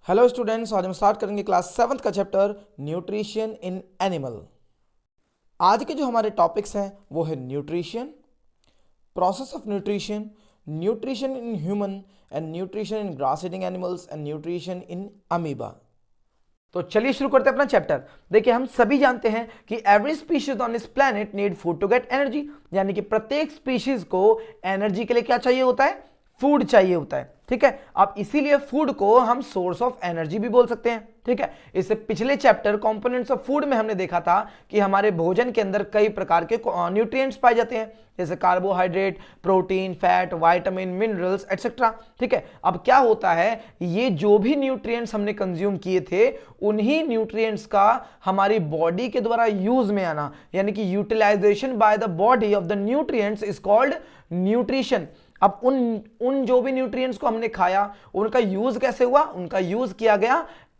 Hello students, आज हम start करेंगे क्लास 7th का चैप्टर न्यूट्रिशन इन एनिमल। आज के जो हमारे टॉपिक्स हैं वो है nutrition, process of nutrition, nutrition in human and nutrition in grass eating animals and nutrition in amoeba. तो चलिए शुरू करते हैं अपना चैप्टर। देखिए, हम सभी जानते हैं कि every species on this planet need food to get energy, यानी कि प्रत्येक स्पीशीज को एनर्जी के लिए क्या चाहिए होता है? फूड चाहिए होता है। ठीक है, अब इसीलिए फूड को हम सोर्स ऑफ एनर्जी भी बोल सकते हैं। ठीक है, इससे पिछले चैप्टर कंपोनेंट्स ऑफ फूड में हमने देखा था कि हमारे भोजन के अंदर कई प्रकार के न्यूट्रिएंट्स पाए जाते हैं, जैसे carbohydrate, protein, fat, vitamin, minerals etcetera. ठीक है, अब क्या होता है, ये जो भी न्यूट्रिएंट्स हमने कंज्यूम किए थे उन्हीं न्यूट्रिएंट्स का हमारी बॉडी के द्वारा यूज में आना, यानी कि utilisation by the body of the nutrients is called nutrition. अब उन जो भी न्यूट्रिएंट्स को हमने खाया उनका यूज कैसे हुआ? उनका यूज किया गया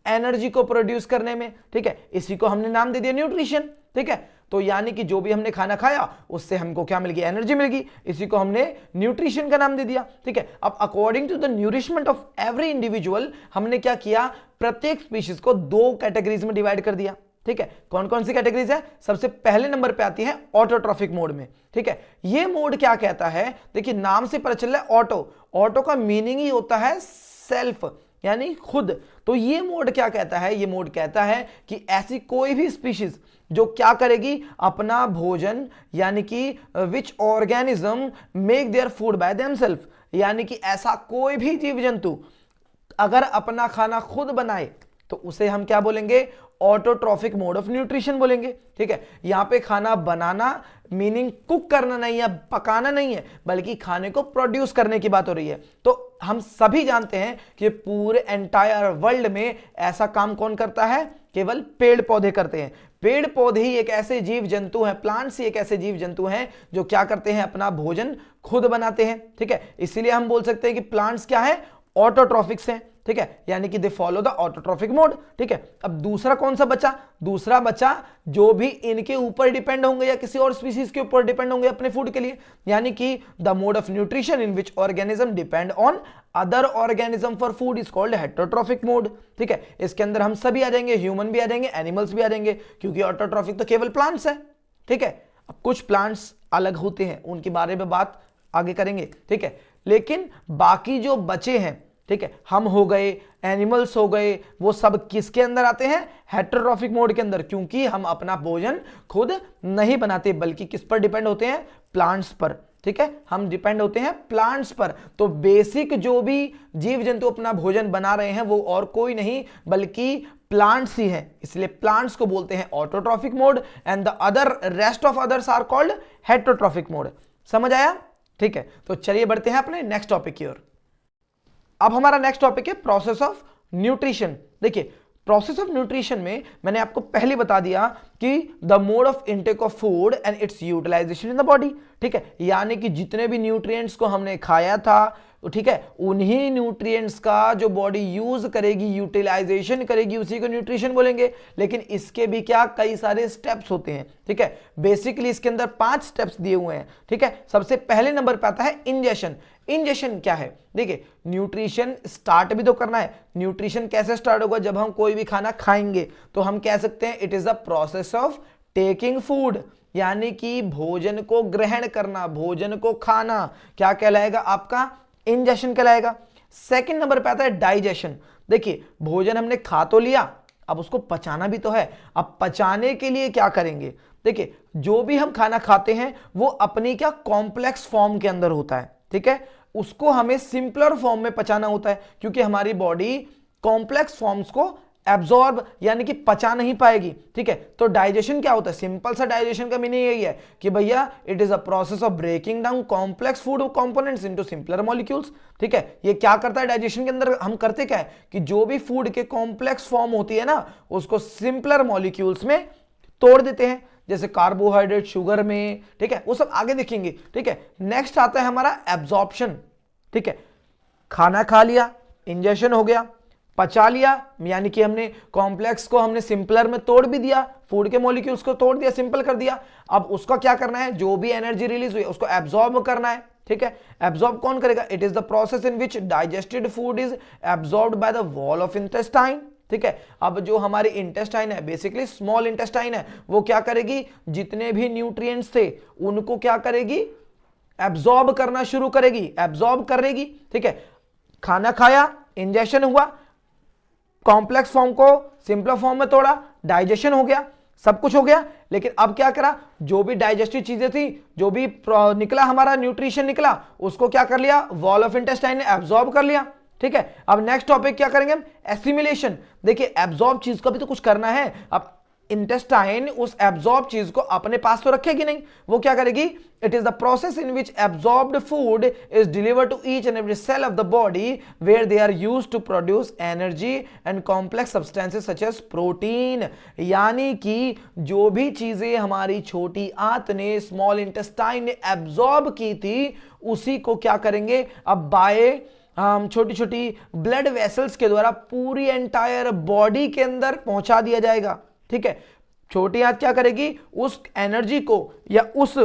एनर्जी को प्रोड्यूस करने में। ठीक है, इसी को हमने नाम दे दिया न्यूट्रिशन। ठीक है, तो यानी कि जो भी हमने खाना खाया उससे हमको क्या मिल गई? एनर्जी मिल गई, इसी को हमने न्यूट्रिशन का नाम दे दिया। ठीक है, अब according to the nourishment of every individual हमने क्या किया? प्रत्येक स्पीशीज को दो कैटेगरीज में डिवाइड कर दिया। ठीक है, कौन कौन सी कैटेगरीज है? सबसे पहले नंबर पे आती है ऑटोट्रॉफिक मोड में। ठीक है, ये मोड क्या कहता है? देखिए, नाम से पता चल रहा है ऑटो, ऑटो का मीनिंग ही होता है सेल्फ, यानी खुद। तो ये मोड क्या कहता है? ये मोड कहता है कि ऐसी कोई भी स्पीशीज जो क्या करेगी? अपना भोजन, यानी कि which organism make their food by themself, यानी कि ऐसा कोई भी जीव जंतु अगर अपना खाना खुद बनाए तो उसे हम क्या बोलेंगे? ऑटोट्रॉफिक मोड ऑफ न्यूट्रिशन बोलेंगे। ठीक है, यहां पे खाना बनाना मीनिंग कुक करना नहीं है, पकाना नहीं है, बल्कि खाने को प्रोड्यूस करने की बात हो रही है। तो हम सभी जानते हैं कि पूरे एंटायर वर्ल्ड में ऐसा काम कौन करता है? केवल पेड़ पौधे करते हैं। पेड़ पौधे ही एक ऐसे जीव जंतु हैं, प्लांट्स ही एक ऐसे जीव जंतु हैं जो क्या करते हैं? अपना भोजन खुद बनाते हैं। ठीक है, इसीलिए हम बोल सकते हैं कि प्लांट्स क्या है? ऑटोट्रॉफिक्स हैं। ठीक है, यानी कि they follow the autotrophic mode. ठीक है, अब दूसरा कौन सा बचा? दूसरा बचा जो भी इनके ऊपर डिपेंड होंगे या किसी और स्पीशीज के ऊपर डिपेंड होंगे अपने फूड के लिए, यानी कि the mode of nutrition in which organism depend on other organism for food is called heterotrophic mode. ठीक है, इसके अंदर हम सभी आ जाएंगे, ह्यूमन भी आ जाएंगे, एनिमल्स भी आ जाएंगे, क्योंकि ऑटोट्रॉफिक तो केवल प्लांट्स है। ठीक है, अब कुछ प्लांट्स अलग होते हैं, उनके बारे में बात आगे करेंगे। ठीक है, लेकिन बाकी जो बचे हैं, ठीक है, हम हो गए, एनिमल्स हो गए, वो सब किसके अंदर आते हैं? हेटेरोट्रॉफिक मोड के अंदर, क्योंकि हम अपना भोजन खुद नहीं बनाते बल्कि किस पर डिपेंड होते हैं? प्लांट्स पर। ठीक है, हम डिपेंड होते हैं प्लांट्स पर। तो बेसिक जो भी जीव जंतु अपना भोजन बना रहे हैं वो और कोई नहीं बल्कि प्लांट्स ही हैं, इसलिए प्लांट्स को बोलते हैं autotrophic mode and the other rest of others are called heterotrophic mode. समझ आया? ठीक है, तो चलिए बढ़ते हैं अपने नेक्स्ट टॉपिक की ओर। अब हमारा नेक्स्ट टॉपिक है प्रोसेस ऑफ न्यूट्रिशन। देखिए, प्रोसेस ऑफ न्यूट्रिशन में मैंने आपको पहले बता दिया कि the mode of intake of food and its utilisation in the body. ठीक है, यानी कि जितने भी न्यूट्रिएंट्स को हमने खाया था, ठीक है, उन्हीं न्यूट्रिएंट्स का जो बॉडी यूज करेगी, यूटिलाइजेशन करेगी, उसी को न्यूट्रिशन बोलेंगे। लेकिन इसके भी क्या कई सारे स्टेप्स होते हैं। ठीक है, बेसिकली इसके अंदर 5 स्टेप्स दिए हुए हैं। ठीक है, सबसे पहले नंबर पे आता है इंजेशन। इंजेशन क्या है? देखिए, न्यूट्रिशन स्टार्ट भी तो करना है। न्यूट्रिशन कैसे स्टार्ट होगा? जब हम कोई भी खाना खाएंगे तो हम कह सकते हैं it is the process of taking food, यानी कि भोजन को ग्रहण करना, भोजन को खाना क्या कहलाएगा? आपका इंजेशन कहलाएगा। सेकंड नंबर पे आता है डाइजेशन। देखिए, भोजन हमने खा तो लिया, अब उसको पचाना भी तो है। अब पचाने के लिए क्या करेंगे? देखिए, जो भी हम खाना खाते हैं वो अपनी क्या कॉम्प्लेक्स फॉर्म के अंदर होता है। ठीक है, उसको हमें सिंपलर फॉर्म में पचाना होता है, क्योंकि हमारी बॉडी कॉम्प्लेक्स फॉर्म्स को एब्जॉर्ब यानी कि पचा नहीं पाएगी। ठीक है, तो डाइजेशन क्या होता है? सिंपल सा डाइजेशन का मीनिंग यही है कि भैया it is a process of breaking down complex food components into simpler molecules. ठीक है, ये क्या करता है? डाइजेशन के अंदर हम करते क्या है कि जो भी फूड के कॉम्प्लेक्स फॉर्म होती है ना, उसको सिंपलर मॉलिक्यूल्स में तोड़ देते हैं, जैसे कार्बोहाइड्रेट, शुगर में। ठीक है, वो सब आगे देखेंगे। ठीक है, नेक्स्ट आता है हमारा एब्जॉर्प्शन। ठीक है, खाना खा लिया, इंजेशन हो गया, पचा लिया, यानी कि हमने कॉम्प्लेक्स को हमने सिंपलर में तोड़ भी दिया, फूड के मॉलिक्यूल्स को तोड़ दिया, सिंपल कर दिया। अब उसका क्या करना है? जो भी एनर्जी रिलीज हुई उसको एब्जॉर्ब करना है। ठीक है। एब्जॉर्ब कौन करेगा? It is the process in which digested food is absorbed by the wall of intestine, ठीक है। अब जो हमारी इंटेस्टाइन है, बेसिकली स्मॉल इंटेस्टाइन है, वो क्या करेगी? जितने भी न्यूट्रिएंट्स थे उनको क्या करेगी? एब्जॉर्ब करना शुरू करेगी, एब्जॉर्ब करेगी, ठीक है। खाना खाया, इंजेक्शन हुआ, कॉम्प्लेक्स फॉर्म को सिंपल फॉर्म में तोड़ा, डाइजेशन हो गया, सब कुछ हो गया। लेकिन अब क्या करा? जो भी डाइजेस्टिव चीजें थी, जो भी निकला हमारा न्यूट्रिशन निकला, उसको क्या कर लिया? वॉल ऑफ इंटेस्टाइन ने एब्जॉर्ब कर लिया, ठीक है। अब नेक्स्ट टॉपिक क्या करेंगे हम? एसिमिलेशन। देखिए एब्जॉर्ब चीज का भी तो कुछ करना है। अब इंटेस्टाइन उस एब्जॉर्ब चीज को अपने पास तो रखेगी नहीं, वो क्या करेगी? It is the process in which absorbed food is delivered to each and every cell of the body where they are used to produce energy and complex substances such as protein. यानी कि जो भी चीजें हमारी छोटी आंत ने, small intestine ने एब्जॉर्ब की थी, उसी को क्या करेंगे? अब बाय छोटी छोटी ब्लड वेसल्स के द्वारा पूरी एंटायर बॉडी के अंदर पहुंचा दिया जाएगा, ठीक है। छोटी आंत क्या करेगी? उस एनर्जी को या उस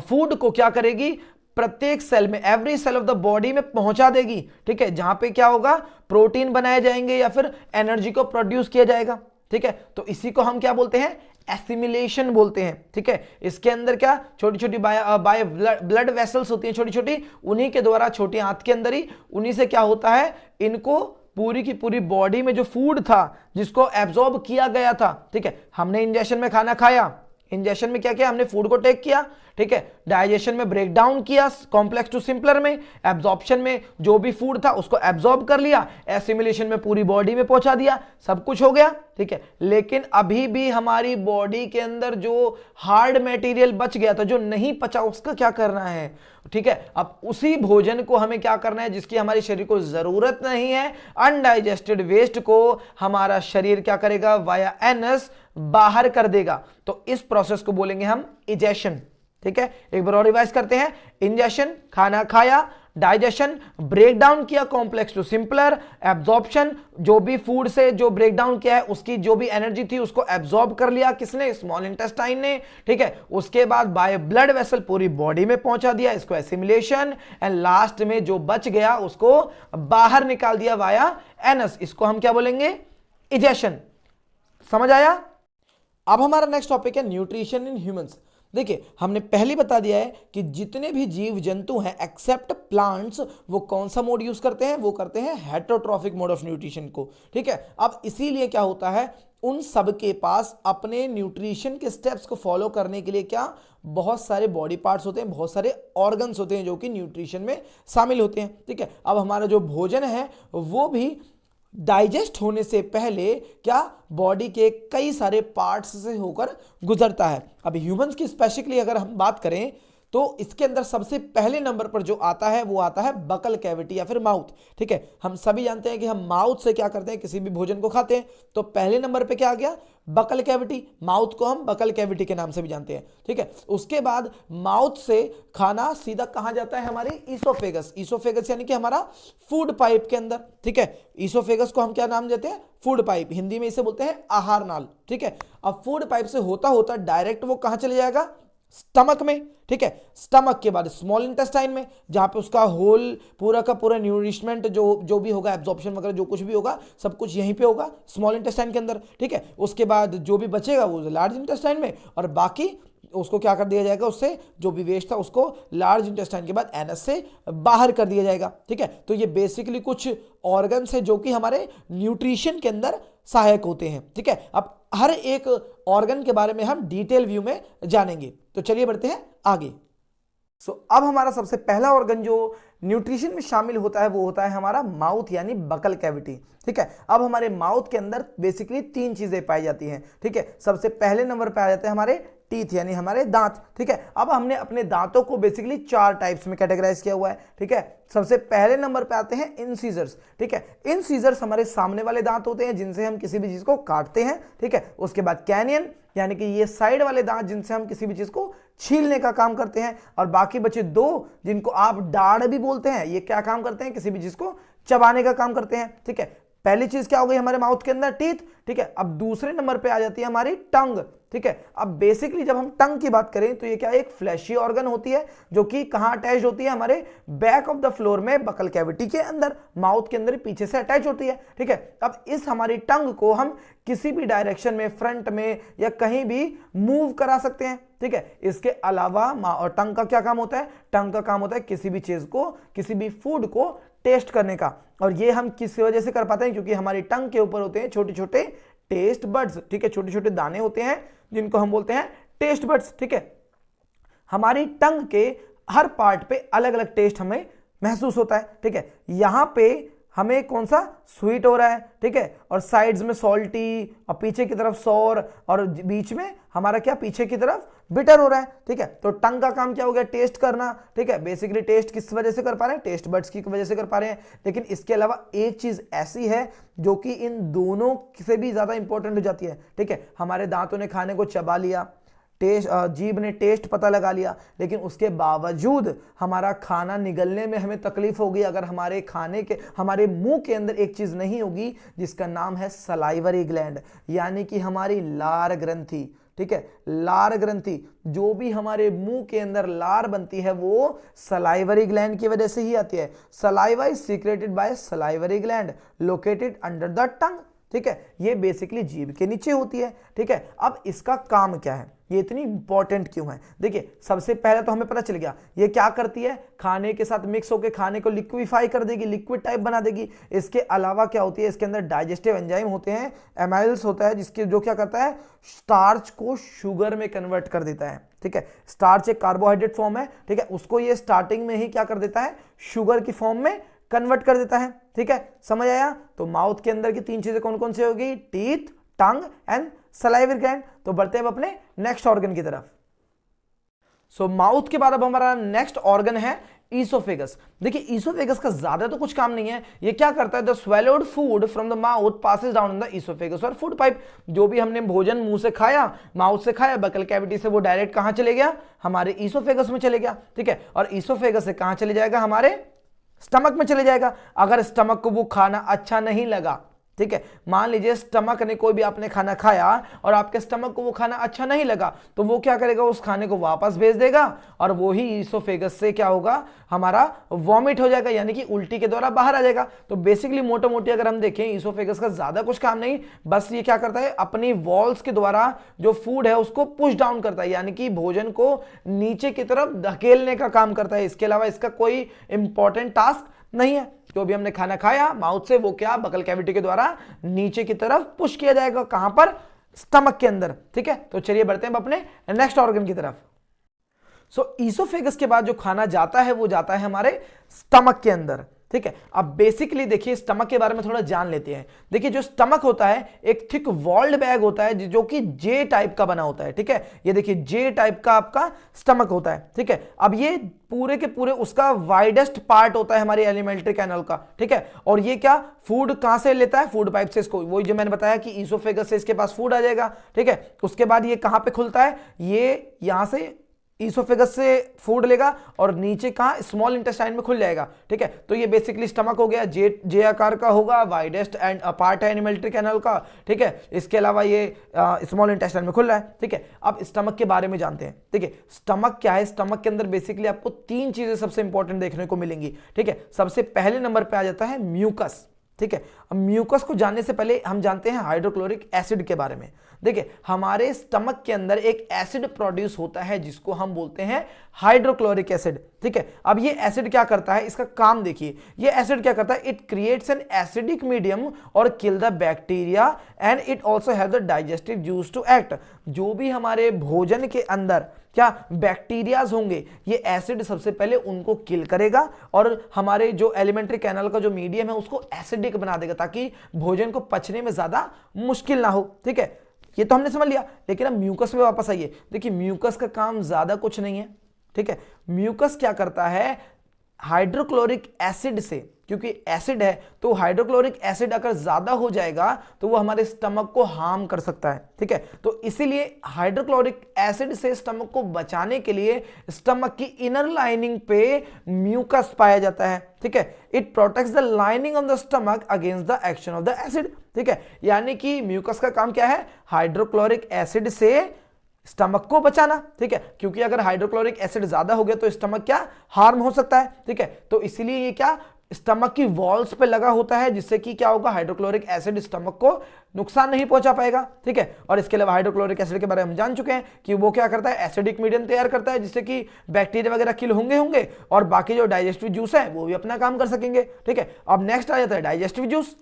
फूड को क्या करेगी? प्रत्येक सेल में, every cell of the body में पहुंचा देगी, ठीक है। जहां पे क्या होगा? प्रोटीन बनाए जाएंगे या फिर एनर्जी को प्रोड्यूस किया जाएगा, ठीक है। तो इसी को हम क्या बोलते हैं? एसिमिलेशन बोलते हैं, ठीक है। इसके अंदर क्या छोटी छोटी बाय ब्लड वेसल्स होती हैं, छोटी छोटी, उन्हीं के द्वारा, छोटी आंत के अंदर ही, उन्हीं से क्या होता है? इनको पूरी की पूरी बॉडी में जो फूड था जिसको एब्जॉर्ब किया गया था, ठीक है। हमने इंजेक्शन में खाना खाया, इंजेक्शन में क्या किया? हमने फूड को टेक किया, ठीक है। डाइजेशन में ब्रेक डाउन किया कॉम्प्लेक्स टू सिंपलर में, एब्जॉर्प्शन में जो भी फूड था उसको एब्जॉर्ब कर लिया, एसिमिलेशन में पूरी बॉडी में पहुंचा दिया, सब कुछ हो गया, ठीक है। लेकिन अभी भी हमारी बॉडी के अंदर जो हार्ड मटेरियल बच गया था, जो नहीं पचा, उसका क्या करना है? ठीक है। अब उसी भोजन को हमें क्या करना है जिसकी हमारे शरीर को जरूरत नहीं है, अनडाइजेस्टेड वेस्ट को हमारा शरीर क्या करेगा? वाया एनस बाहर कर देगा। तो इस प्रोसेस को बोलेंगे हम इजेशन, ठीक है। एक बार और रिवाइज करते हैं। इंजेक्शन, खाना खाया, डाइजेशन, ब्रेक डाउन किया कॉम्प्लेक्स टू सिंपलर, एब्जॉर्प्शन, जो भी फूड से जो ब्रेक डाउन किया है उसकी जो भी एनर्जी थी उसको एब्जॉर्ब कर लिया, किसने? स्मॉल इंटेस्टाइन ने, ठीक है। उसके बाद बाय ब्लड वेसल पूरी बॉडी में पहुंचा दिया, इसको एसिमिलेशन, एंड लास्ट में जो बच गया उसको बाहर निकाल दिया वाया एनस, इसको हम क्या बोलेंगे? इजेशन। समझ आया? अब हमारा नेक्स्ट टॉपिक है न्यूट्रिशन इन ह्यूमंस। देखिए हमने पहले बता दिया है कि जितने भी जीव जंतु हैं एक्सेप्ट प्लांट्स, वो कौन सा मोड यूज करते हैं? वो करते हैं हेटरोट्रॉफिक मोड ऑफ न्यूट्रिशन को, ठीक है। अब इसीलिए क्या होता है, उन सब के पास अपने न्यूट्रिशन के स्टेप्स को फॉलो करने के लिए क्या बहुत सारे बॉडी पार्ट्स होते हैं, बहुत सारे ऑर्गन्स होते हैं जो कि न्यूट्रिशन में शामिल होते हैं, ठीक है। अब हमारा जो भोजन है वो भी डाइजेस्ट होने से पहले क्या बॉडी के कई सारे पार्ट्स से होकर गुजरता है। अब ह्यूमंस की स्पेसिफिकली अगर हम बात करें तो इसके अंदर सबसे पहले नंबर पर जो आता है वो आता है बकल कैविटी या फिर माउथ, ठीक है। हम सभी जानते हैं कि हम माउथ से क्या करते हैं? किसी भी भोजन को खाते हैं। तो पहले नंबर पे क्या आ गया? Buccal cavity. माउथ को हम बकल कैविटी के नाम से भी जानते हैं, ठीक है। उसके बाद माउथ से खाना सीधा कहां जाता है? हमारे ईसोफेगस। ईसोफेगस यानी कि हमारा फूड पाइप के अंदर, ठीक है। ईसोफेगस को हम क्या नाम देते हैं? Food pipe. हिंदी में इसे बोलते हैं आहार नाल, ठीक है। अब फूड पाइप से होता होता डायरेक्ट वो कहां चले जाएगा? स्टमक में, ठीक है। स्टमक के बाद स्मॉल इंटेस्टाइन में, जहां पे उसका होल पूरा का पूरा न्यूरिशमेंट जो भी होगा, एब्जॉर्प्शन वगैरह जो कुछ भी होगा, सब कुछ यहीं पे होगा स्मॉल इंटेस्टाइन के अंदर, ठीक है। उसके बाद जो भी बचेगा वो लार्ज इंटेस्टाइन में, और बाकी उसको क्या कर दिया जाएगा? उससे जो भी वेस्ट था उसको लार्ज इंटेस्टाइन के बाद एनस से बाहर कर दिया जाएगा, ठीक है। तो ये बेसिकली कुछ ऑर्गन्स है जो कि हमारे न्यूट्रिशन के अंदर सहायक होते हैं, ठीक है। अब हर एक ऑर्गन के बारे में हम डिटेल व्यू में जानेंगे, तो चलिए बढ़ते हैं आगे। अब हमारा सबसे पहला ऑर्गन जो न्यूट्रिशन में शामिल होता है वो होता है हमारा माउथ यानी बकल कैविटी, ठीक है। अब हमारे माउथ के अंदर बेसिकली 3 चीजें पाई जाती हैं, ठीक है। सबसे पहले नंबर पे आ जाते हैं हमारे टीथ यानी हमारे दांत, ठीक है। अब हमने अपने दांतों को बेसिकली 4 टाइप्स में कैटेगराइज किया हुआ है, ठीक है। सबसे पहले नंबर पे आते हैं इंसीजर्स, ठीक है। इंसीजर्स हमारे सामने वाले दांत होते हैं जिनसे हम किसी भी चीज को काटते हैं, ठीक है। उसके बाद कैनियन यानी कि ये साइड वाले दांत जिनसे हम किसी भी चीज को छीलने का काम करते हैं, और बाकी बचे 2 जिनको आप दाढ़ भी बोलते हैं, ये क्या काम करते हैं? किसी भी चीज को चबाने का काम करते हैं, ठीक है। पहली चीज क्या हो गई हमारे माउथ के अंदर? टीथ। ठीक है। अब दूसरे नंबर पे आ जाती है हमारी टंग, ठीक है। अब बेसिकली जब हम टंग की बात करें तो ये क्या एक फ्लैशी ऑर्गन होती है जो कि कहां अटैच होती है, हमारे बैक ऑफ द फ्लोर में बकल कैविटी के अंदर, माउथ के अंदर पीछे से अटैच होती है, ठीक है। अब इस हमारी टंग को हम किसी भी डायरेक्शन में, फ्रंट में या कहीं भी मूव करा सकते हैं, ठीक है। इसके अलावा टंग का क्या काम होता है, टंग का काम होता है किसी भी चीज को, किसी भी फूड को टेस्ट करने का। और ये हम किस वजह से कर पाते हैं, क्योंकि हमारी टंग के ऊपर होते हैं छोटे छोटे टेस्ट बड्स, ठीक है। छोटे छोटे दाने होते हैं जिनको हम बोलते हैं टेस्ट बड्स, ठीक है। हमारी टंग के हर पार्ट पे अलग अलग टेस्ट हमें महसूस होता है, ठीक है। यहां पे हमें कौन सा स्वीट हो रहा है, ठीक है, और साइड्स में सॉल्टी और पीछे की तरफ सॉर और बीच में हमारा क्या पीछे की तरफ बिटर हो रहा है, ठीक है। तो टंग का काम क्या हो गया, टेस्ट करना, ठीक है। बेसिकली टेस्ट किस वजह से कर पा रहे हैं, टेस्ट बड्स की वजह से कर पा रहे हैं। लेकिन इसके अलावा एक चीज ऐसी है जो कि इन दोनों से भी ज्यादा इंपॉर्टेंट हो जाती है, ठीक है। हमारे दांतों ने खाने को चबा लिया, टेस्ट, जीभ ने टेस्ट पता लगा लिया, लेकिन उसके बावजूद हमारा खाना निगलने में हमें तकलीफ होगी अगर हमारे खाने के, हमारे मुंह के अंदर एक चीज नहीं होगी जिसका नाम है सलाइवरी ग्लैंड, यानी कि हमारी लार ग्रंथि, ठीक है। लार ग्रंथि, जो भी हमारे मुंह के अंदर लार बनती है वो सलाइवरी ग्लैंड की वजह से ही आती है। Saliva is secreted by salivary gland located under the tongue, ठीक है। ये बेसिकली जीभ के नीचे होती है, ठीक है। अब इसका काम क्या है, ये इतनी इंपॉर्टेंट क्यों है, देखिए सबसे पहले तो हमें पता चल गया ये क्या करती है, खाने के साथ मिक्स होकर खाने को लिक्विफाई कर देगी, लिक्विड टाइप बना देगी। इसके अलावा क्या होती है, इसके अंदर डाइजेस्टिव एंजाइम होते हैं, एमाइल्स होता है जिसके जो क्या करता है, स्टार्च को शुगर में कन्वर्ट कर देता है, ठीक है। स्टार्च एक कार्बोहाइड्रेट फॉर्म है, ठीक है, उसको ये स्टार्टिंग में ही क्या कर देता है, शुगर की फॉर्म में कन्वर्ट कर देता है, ठीक है। समझ आया। तो माउथ के अंदर की तीन चीजें कौन कौन सी होगी, teeth, tongue and salivary gland. तो बढ़ते हैं अब अपने नेक्स्ट ऑर्गन की तरफ। सो माउथ के बाद अब हमारा नेक्स्ट ऑर्गन है ईसोफेगस। देखिए ईसोफेगस का ज्यादा तो कुछ काम नहीं है, ये क्या करता है, the swallowed food from the mouth passes down in the oesophagus और फूड पाइप। जो भी हमने भोजन मुंह से खाया, माउथ से खाया, बकल कैविटी से वो डायरेक्ट कहां चले गया, हमारे ईसोफेगस में चले गया, ठीक है। और ईसोफेगस से कहां चले जाएगा, हमारे स्टमक में चले जाएगा। अगर स्टमक को वो खाना अच्छा नहीं लगा, ठीक है, मान लीजिए स्टमक ने कोई भी आपने खाना खाया और आपके स्टमक को वो खाना अच्छा नहीं लगा, तो वो क्या करेगा, उस खाने को वापस भेज देगा और वो ही ईसोफेगस से क्या होगा, हमारा वॉमिट हो जाएगा, यानी कि उल्टी के द्वारा बाहर आ जाएगा। तो बेसिकली मोटा मोटी अगर हम देखें ईसोफेगस का ज्यादा कुछ काम नहीं, बस ये क्या करता है, अपनी वॉल्स के द्वारा जो फूड है उसको पुश डाउन करता है, यानी कि भोजन को नीचे की तरफ धकेलने का काम करता है। इसके अलावा इसका कोई इंपॉर्टेंट टास्क नहीं है। जो भी हमने खाना खाया माउथ से, वो क्या बकल कैविटी के द्वारा नीचे की तरफ पुश किया जाएगा, कहां पर, स्टमक के अंदर, ठीक है। तो चलिए बढ़ते हैं अपने नेक्स्ट ऑर्गन की तरफ। सो ईसोफेगस के बाद जो खाना जाता है वो जाता है हमारे स्टमक के अंदर, ठीक है। अब बेसिकली देखिए स्टमक के बारे में थोड़ा जान लेते हैं। देखिए जो स्टमक होता है एक थिक वॉल्ड बैग होता है जो कि जे टाइप का बना होता है, ठीक है। ये देखिए जे टाइप का आपका स्टमक होता है, ठीक है। अब ये पूरे के पूरे उसका वाइडेस्ट पार्ट होता है हमारे एलिमेंट्री कैनल का, ठीक है। और ये क्या फूड कहां से लेता है, फूड पाइप से, इसको वही जो मैंने बताया कि ईसोफेगस से इसके पास फूड आ जाएगा, ठीक है। उसके बाद ये कहां पे खुलता है, ये यहां से ईसोफेगस से फूड लेगा और नीचे कहां, स्मॉल इंटेस्टाइन में खुल जाएगा, ठीक है। तो ये बेसिकली स्टमक हो गया, जे आकार का होगा, वाइडेस्ट एंड पार्ट है एलिमेंट्री कैनल का, ठीक है। इसके अलावा ये स्मॉल इंटेस्टाइन में खुल रहा है, ठीक है। अब स्टमक के बारे में जानते हैं। देखिए स्टमक क्या है, स्टमक के अंदर बेसिकली आपको तीन चीजें सबसे इंपॉर्टेंट देखने को मिलेंगी, ठीक है। सबसे पहले नंबर पे आ जाता है म्यूकस, ठीक है। अब म्यूकस को जानने से पहले हम जानते हैं हाइड्रोक्लोरिक एसिड के बारे में। देखिए हमारे स्टमक के अंदर एक एसिड प्रोड्यूस होता है जिसको हम बोलते हैं हाइड्रोक्लोरिक एसिड, ठीक है। अब ये एसिड क्या करता है, इसका काम देखिए, ये एसिड क्या करता है, it creates an acidic medium और kill the bacteria and it also have the digestive juice to act. जो भी हमारे भोजन के अंदर क्या बैक्टीरियाज होंगे, ये एसिड सबसे पहले उनको किल करेगा और हमारे जो एलिमेंट्री कैनल का जो मीडियम है उसको एसिडिक बना देगा ताकि भोजन को पचने में ज्यादा मुश्किल ना हो, ठीक है। ये तो हमने समझ लिया। लेकिन अब म्यूकस पे वापस आइए। देखिए म्यूकस का काम ज्यादा कुछ नहीं है, ठीक है। म्यूकस क्या करता है, हाइड्रोक्लोरिक एसिड से, क्योंकि एसिड है तो हाइड्रोक्लोरिक एसिड अगर ज्यादा हो जाएगा तो वो हमारे स्टमक को हार्म कर सकता है, ठीक है। तो इसीलिए हाइड्रोक्लोरिक एसिड से स्टमक को बचाने के लिए स्टमक की इनर लाइनिंग पे म्यूकस पाया जाता है, ठीक है। It protects the lining of the stomach against the action of the acid, ठीक है। यानी कि म्यूकस का काम क्या है, हाइड्रोक्लोरिक एसिड से स्टमक को बचाना, ठीक है। क्योंकि अगर हाइड्रोक्लोरिक एसिड ज्यादा हो गया तो स्टमक क्या हार्म हो सकता है, ठीक है। तो इसीलिए ये क्या स्टमक की वॉल्स पे लगा होता है, जिससे कि क्या होगा, हाइड्रोक्लोरिक एसिड स्टमक को नुकसान नहीं पहुंचा पाएगा, ठीक है। और इसके अलावा हाइड्रोक्लोरिक एसिड के बारे में हम जान चुके हैं कि वो क्या करता है, एसिडिक मीडियम तैयार करता है, जिससे कि बैक्टीरिया वगैरह किल होंगे और बाकी जो डाइजेस्टिव जूस है वो भी अपना काम कर सकेंगे, ठीक है। अब नेक्स्ट आ जाता है डाइजेस्टिव जूस,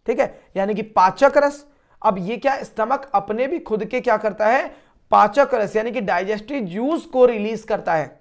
ठीक है, यानी कि पाचक रस। अब ये क्या, स्टमक अपने भी खुद के क्या करता है, पाचक रस यानी कि डाइजेस्टिव जूस को रिलीज करता है,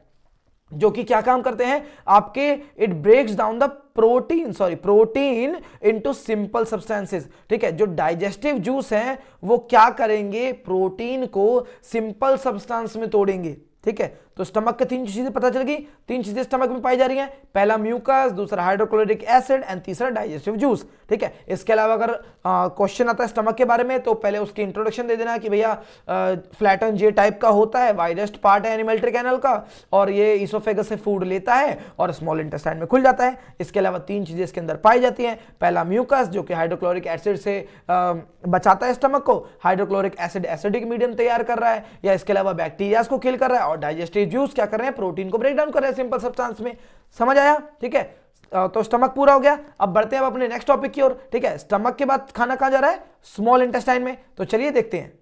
जो कि क्या काम करते हैं आपके, it breaks down the protein into simple substances, ठीक है। जो डाइजेस्टिव जूस हैं वो क्या करेंगे, प्रोटीन को सिंपल सब्सटेंस में तोड़ेंगे, ठीक है। तो स्टमक के तीन चीजें पता चल गई, तीन चीजें स्टमक में पाई जा रही हैं, पहला म्यूकस, दूसरा हाइड्रोक्लोरिक एसिड एंड तीसरा डाइजेस्टिव जूस, ठीक है। इसके अलावा अगर क्वेश्चन आता है स्टमक के बारे में तो पहले उसकी इंट्रोडक्शन दे देना कि भैया फ्लैटन जे टाइप का होता है, वाइडेस्ट पार्ट है एनिमल कैनल का, और ये इसोफेगस से फूड लेता है और स्मॉल इंटेस्टाइन में खुल जाता है। इसके अलावा तीन चीजें इसके अंदर पाई जाती हैं, पहला म्यूकस जो कि हाइड्रोक्लोरिक एसिड से बचाता है स्टमक को, हाइड्रोक्लोरिक एसिड एसिडिक मीडियम तैयार कर रहा है या इसके अलावा बैक्टीरिया को किल कर रहा है, और डाइजेस्टिव जूस क्या कर रहे हैं, प्रोटीन को ब्रेक डाउन कर रहे हैं सिंपल सब्सटेंस में। समझ आया, ठीक है। तो स्टमक पूरा हो गया। अब बढ़ते हैं अब अपने नेक्स्ट टॉपिक की ओर, ठीक है। स्टमक के बाद खाना कहां जा रहा है, स्मॉल इंटेस्टाइन में। तो चलिए देखते हैं।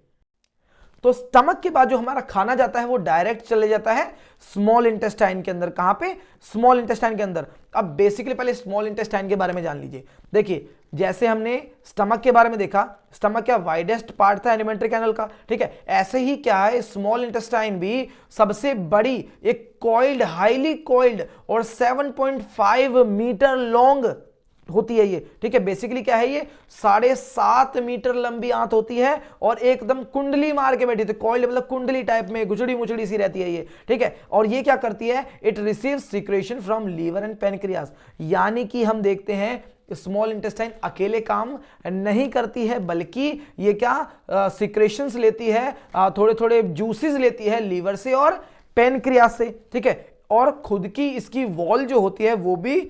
तो स्टमक के बाद जो हमारा खाना जाता है वो डायरेक्ट चले जाता है स्मॉल इंटेस्टाइन के अंदर। कहां पे, स्मॉल इंटेस्टाइन के अंदर। अब बेसिकली पहले स्मॉल इंटेस्टाइन के बारे में जान लीजिए। देखिए जैसे हमने स्टमक के बारे में देखा, स्टमक क्या वाइडेस्ट पार्ट था एलिमेंट्री कैनल का, ठीक है। ऐसे ही क्या है, स्मॉल इंटेस्टाइन भी सबसे बड़ी एक कॉइल्ड, हाईली कॉइल्ड और 7.5 मीटर लॉन्ग होती है ये, ठीक है। बेसिकली क्या है, ये 7.5 मीटर लंबी आंत होती है और एकदम कुंडली मार के बैठी थी, कॉइल मतलब कुंडली टाइप में गुजड़ी मुचड़ी सी रहती है ये, ठीक है। और ये क्या करती है, it receives secretion from liver and pancreas. यानी कि हम देखते हैं स्मॉल इंटेस्टाइन अकेले काम नहीं करती है, बल्कि ये क्या सिक्रेशंस लेती है, थोड़े थोड़े जूसेस लेती है लीवर से और पेनक्रियास से, ठीक है। और खुद की इसकी वॉल जो होती है वो भी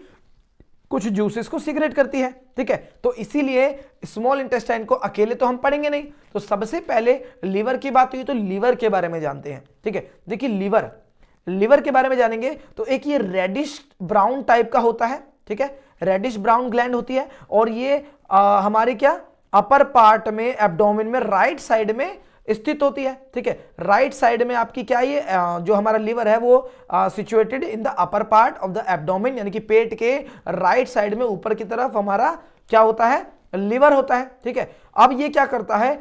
कुछ जूसेस को सीक्रेट करती है, ठीक है। तो इसीलिए स्मॉल इंटेस्टाइन को अकेले तो हम पढ़ेंगे नहीं, तो सबसे पहले लीवर की बात हुई तो लीवर के बारे में जानते हैं, ठीक है। देखिए लीवर के बारे में जानेंगे तो एक ये रेडिश ब्राउन टाइप का होता है, ठीक है। रेडिश ब्राउन ग्लैंड होती है और ये हमारे क्या अपर पार्ट में, एब्डोमेन में राइट साइड में स्थित होती है, ठीक है। राइट साइड में आपकी क्या, ये जो हमारा लीवर है वो situated in the upper part of the abdomen, यानी कि पेट के राइट साइड में ऊपर की तरफ हमारा क्या होता है, लीवर होता है, ठीक है। अब ये क्या करता है,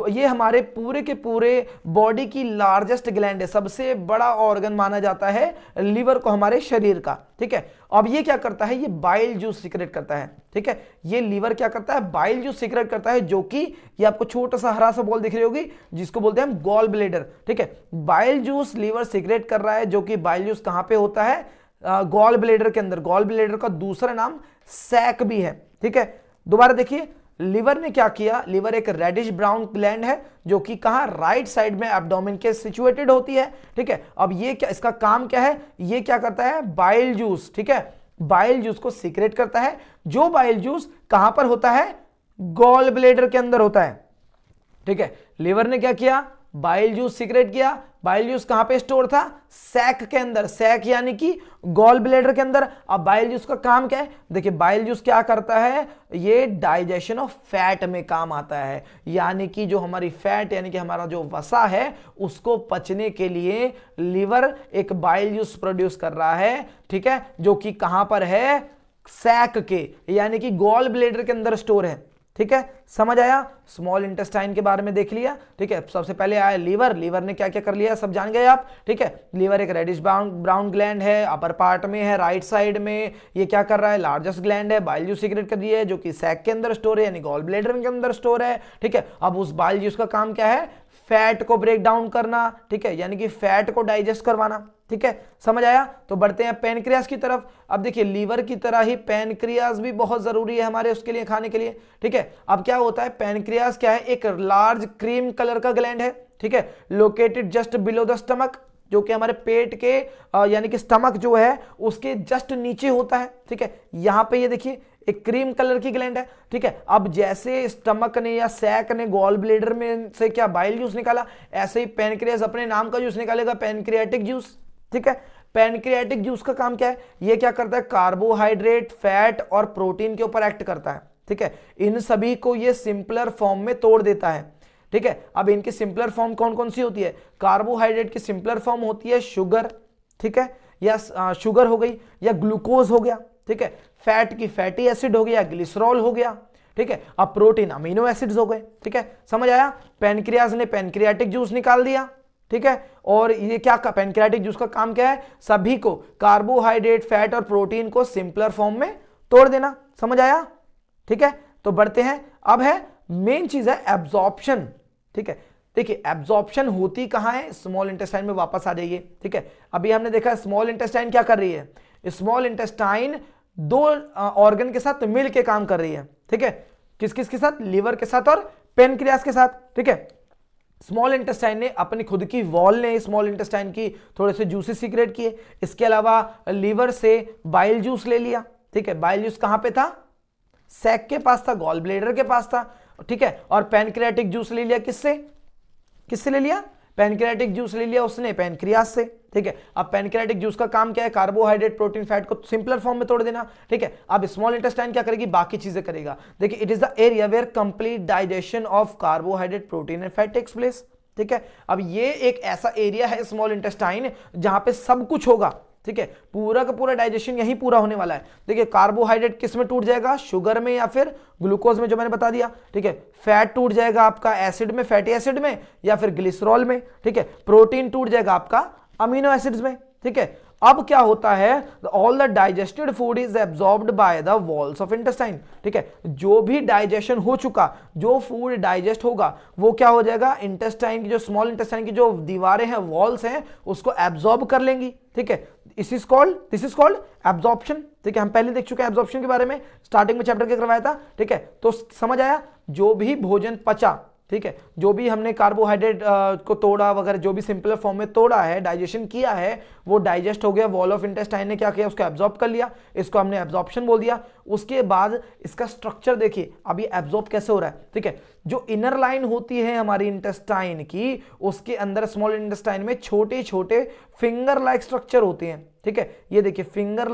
ये हमारे पूरे के पूरे बॉडी की लार्जेस्ट ग्लैंड है, सबसे बड़ा ऑर्गन माना जाता है लीवर को हमारे शरीर का, ठीक है। अब ये क्या करता है, ये बाइल जूस सीक्रेट करता है, ठीक है। ये लीवर क्या करता है, बाइल जूस सीक्रेट करता है, जो कि ये आपको छोटा सा हरा सा बॉल दिख रही होगी जिसको बोलते हैं हम गॉल ब्लेडर, ठीक है। बाइल जूस लीवर सीक्रेट कर रहा है, जो कि बाइल जूस कहां पे होता है, गॉल ब्लेडर के अंदर। गॉल ब्लेडर का दूसरा नाम सैक भी है, ठीक है। दोबारा देखिए लीवर ने क्या किया, लीवर एक रेडिश ब्राउन ग्लैंड है जो कि कहां, राइट साइड में एब्डोमेन के सिचुएटेड होती है, ठीक है। अब ये क्या, इसका काम क्या है, ये क्या करता है, बाइल जूस, ठीक है, बाइल जूस को सीक्रेट करता है, जो बाइल जूस कहां पर होता है, गॉल ब्लेडर के अंदर होता है, ठीक है। लीवर ने क्या किया, बाइल जूस सीक्रेट किया। बाइल जूस कहां पे स्टोर था, सैक के अंदर, सैक यानी कि गॉल ब्लेडर के अंदर। अब बाइल जूस का काम क्या है, देखिए बाइल जूस क्या करता है, ये डाइजेशन ऑफ फैट में काम आता है, यानी कि जो हमारी फैट यानी कि हमारा जो वसा है उसको पचने के लिए लीवर एक बाइल जूस प्रोड्यूस कर रहा है, ठीक है, जो कि कहां पर है, सैक के यानी कि गॉल ब्लेडर के अंदर स्टोर है, ठीक है। समझ आया, स्मॉल इंटेस्टाइन के बारे में देख लिया, ठीक है। सबसे पहले आया लीवर, लीवर ने क्या क्या कर लिया सब जान गए आप, ठीक है। लीवर एक रेडिश ब्राउन ग्लैंड है, अपर पार्ट में है, राइट साइड में। ये क्या कर रहा है, लार्जेस्ट ग्लैंड है, बाइल जूस सीक्रेट कर दिया है, जो कि सैक के अंदर स्टोर है यानी गॉल ब्लेडर के अंदर स्टोर है, ठीक है। अब उस बाइल जूस का काम क्या है, फैट को ब्रेक डाउन करना, ठीक है, यानी कि फैट को डाइजेस्ट करवाना, ठीक है, समझ आया। तो बढ़ते हैं पैनक्रियाज की तरफ। अब देखिए लीवर की तरह ही पैनक्रियाज भी बहुत जरूरी है हमारे उसके लिए, खाने के लिए, ठीक है। अब क्या होता है, पैनक्रियाज क्या है, एक लार्ज क्रीम कलर का ग्लैंड है, ठीक है, located just below the stomach, जो कि हमारे पेट के यानी कि स्टमक जो है उसके जस्ट नीचे होता है, ठीक है। यहां पे ये देखिए एक क्रीम कलर की ग्लैंड है, ठीक है। अब जैसे स्टमक ने या सैक ने गॉल ब्लेडर में से क्या बाइल जूस निकाला, ऐसे ही पैनक्रियाज अपने नाम का जूस निकालेगा, पैनक्रियाटिक जूस, ठीक है। पैनक्रियाटिक जूस का काम क्या है, ये क्या करता है, कार्बोहाइड्रेट, फैट और प्रोटीन के ऊपर एक्ट करता है, ठीक है। इन सभी को ये सिंपलर फॉर्म में तोड़ देता है, ठीक है। अब इनकी सिंपलर फॉर्म कौन कौन सी होती है, कार्बोहाइड्रेट की सिंपलर फॉर्म होती है शुगर, ठीक है, या शुगर हो गई, या ग्लूकोज हो गया, ठीक है। फैट की फैटी एसिड हो गया, ग्लिसरॉल हो गया, ठीक है। अब प्रोटीन अमीनो एसिड्स हो गए, ठीक है, समझ आया। पैनक्रियाज ने पैनक्रियाटिक जूस निकाल दिया, ठीक है। और ये क्या, पैनक्रियाटिक जूस का काम क्या है, सभी को कार्बोहाइड्रेट, फैट और प्रोटीन को सिंपलर फॉर्म में तोड़ देना, समझ आया, ठीक है। तो बढ़ते हैं, अब है मेन चीज है एब्जॉर्प्शन, ठीक है। देखिए एब्जॉर्प्शन होती कहां है, स्मॉल इंटेस्टाइन में वापस आ जाइए, ठीक है। अभी हमने देखा स्मॉल इंटेस्टाइन क्या कर रही है, स्मॉल इंटेस्टाइन दो ऑर्गन के साथ मिलकर काम कर रही है, ठीक है। किस किस के साथ, लीवर के साथ और पैनक्रियाज के साथ, ठीक है। स्मॉल इंटेस्टाइन ने अपनी खुद की वॉल ने स्मॉल इंटेस्टाइन की थोड़े से जूसेस सीक्रेट किए, इसके अलावा लीवर से बाइल जूस ले लिया, ठीक है। बाइल जूस कहां पे था, सैक के पास था, गॉल ब्लेडर के पास था, ठीक है। और पैनक्रियाटिक जूस ले लिया किससे, किससे ले लिया, पैनक्रियाटिक जूस ले लिया उसने पैनक्रियाज से, ठीक है। अब पैनक्रियाटिक जूस का काम क्या है, कार्बोहाइड्रेट, प्रोटीन, फैट को सिंपलर फॉर्म में तोड़ देना, ठीक है। अब स्मॉल इंटेस्टाइन क्या करेगी, बाकी चीजें करेगा। देखिए it is the area where complete digestion of carbohydrate, protein and fat takes place, ठीक है। अब ये एक ऐसा एरिया है स्मॉल इंटेस्टाइन जहां पे सब कुछ होगा, ठीक है, पूरा का पूरा डाइजेशन यही पूरा होने वाला है। देखिए कार्बोहाइड्रेट किस में टूट जाएगा, शुगर में या फिर ग्लूकोज में, जो मैंने बता दिया, ठीक है। फैट टूट जाएगा आपका एसिड में, फैटी एसिड में या फिर ग्लिसरॉल में, ठीक है। प्रोटीन टूट जाएगा आपका अमीनो एसिड्स में, ठीक है। अब क्या होता है, all the digested food is absorbed by the walls of intestine, ठीक है। जो भी डाइजेशन हो चुका, जो फूड डाइजेस्ट होगा वो क्या हो जाएगा, इंटेस्टाइन की जो स्मॉल इंटेस्टाइन की जो दीवारें हैं, वॉल्स हैं, उसको एब्जॉर्ब कर लेंगी, ठीक है। दिस इज कॉल्ड एब्जॉर्प्शन, ठीक है। हम पहले देख चुके हैं एब्जॉर्प्शन के बारे में, स्टार्टिंग में चैप्टर के करवाया था, ठीक है। तो समझ आया, जो भी भोजन पचा, ठीक है, जो भी हमने कार्बोहाइड्रेट को तोड़ा वगैरह, जो भी सिंपलर फॉर्म में तोड़ा है, डाइजेशन किया है, वो डाइजेस्ट हो गया, वॉल ऑफ इंटेस्टाइन ने क्या किया, उसको एब्जॉर्ब कर लिया, इसको हमने एब्जॉर्प्शन बोल दिया। उसके बाद इसका स्ट्रक्चर देखिए, अब ये एब्जॉर्ब कैसे हो रहा है, ठीक है। जो इनर लाइन होती है हमारी इंटेस्टाइन की, उसके अंदर स्मॉल इंटेस्टाइन में छोटे छोटे फिंगर लाइक स्ट्रक्चर होते हैं, ठीक है। ये देखिए फिंगर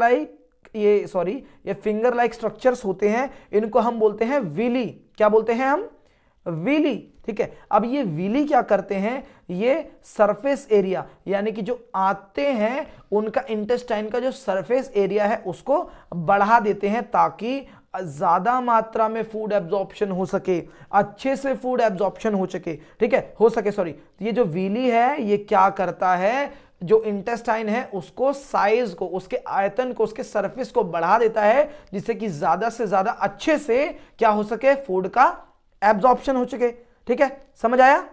लाइक स्ट्रक्चर्स होते हैं, इनको हम बोलते हैं विली, क्या बोलते हैं हम, विली, ठीक है। अब ये विली क्या करते हैं, ये सरफेस एरिया यानी कि जो आते हैं उनका इंटेस्टाइन का जो सरफेस एरिया है उसको बढ़ा देते हैं, ताकि ज्यादा मात्रा में फूड एब्जॉर्प्शन हो सके, अच्छे से फूड एब्जॉर्प्शन हो सके, ठीक है, तो ये जो विली है ये क्या करता है, जो इंटेस्टाइन है उसको साइज को, उसके आयतन को, उसके सरफेस को बढ़ा देता है, जिससे कि ज्यादा से ज्यादा अच्छे से क्या हो सके, फूड का एब्जॉर्प्शन हो सके, ठीक है, समझ आया।